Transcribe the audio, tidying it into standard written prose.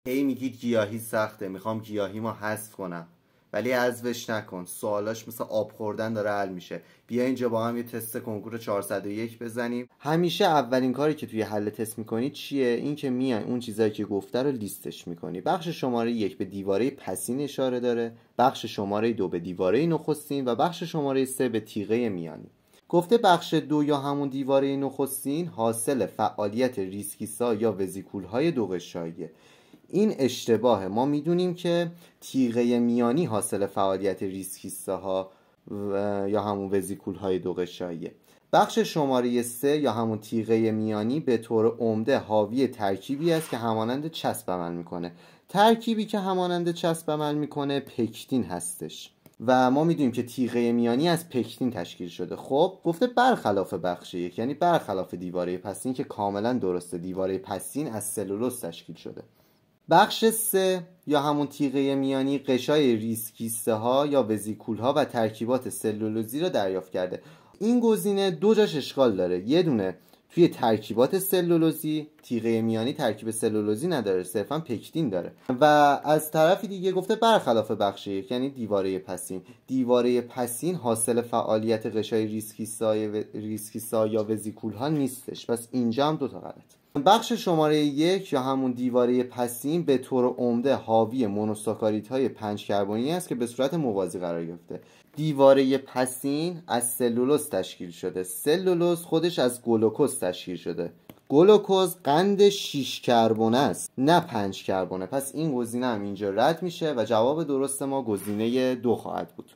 هی میگید گیاهی سخته، میخوام گیاهی ما حذف کنم، ولی حذفش نکن. سوالاش مثل آب خوردن داره حل میشه. بیا اینجا با هم یه تست کنکور 401 بزنیم. همیشه اولین کاری که توی حل تست میکنی چیه؟ این که میای اون چیزایی که گفته رو لیستش میکنی. بخش شماره 1 به دیواره پسین اشاره داره، بخش شماره 2 به دیواره نخستین و بخش شماره 3 به تیغه میانی. گفته بخش 2 یا همون دیواره نخستین حاصل فعالیت ریسکیسا یا وزیکولهای دو غشاییه. این اشتباهه. ما میدونیم که تیغه میانی حاصل فعالیت ریسکیساها یا همون وزیکول های دو غشاییه. بخش شماره 3 یا همون تیغه میانی به طور عمده حاوی ترکیبی است که همانند چسب عمل میکنه. ترکیبی که همانند چسب عمل میکنه پکتین هستش و ما میدونیم که تیغه میانی از پکتین تشکیل شده. خب گفته برخلاف بخش 1، یعنی برخلاف دیواره پسین که کاملا درسته. دیواره پسین از سلولوز تشکیل شده. بخش 3 یا همون تیغه میانی قشای ریسکیسته ها یا وزیکول ها و ترکیبات سلولوزی را دریافت کرده. این گزینه دو جاش اشکال داره. یه دونه توی ترکیبات سلولوزی، تیغه میانی ترکیب سلولوزی نداره، صرفا پکتین داره. و از طرفی دیگه گفته برخلاف بخش 1، یعنی دیواره پسین. دیواره پسین حاصل فعالیت قشای ریسکیستا یا وزیکول ها نیستش. پس اینجا هم دوتا غلط. بخش شماره 1 یا همون دیواره پسین به طور عمده حاوی مونوساکاریدهای 5 کربنی است که به صورت موازی قرار گرفته. دیواره پسین از سلولوز تشکیل شده. سلولوز خودش از گلوکوز تشکیل شده. گلوکوز قند 6 کربن است، نه 5 کربنه. پس این گزینه هم اینجا رد میشه و جواب درست ما گزینه 2 خواهد بود.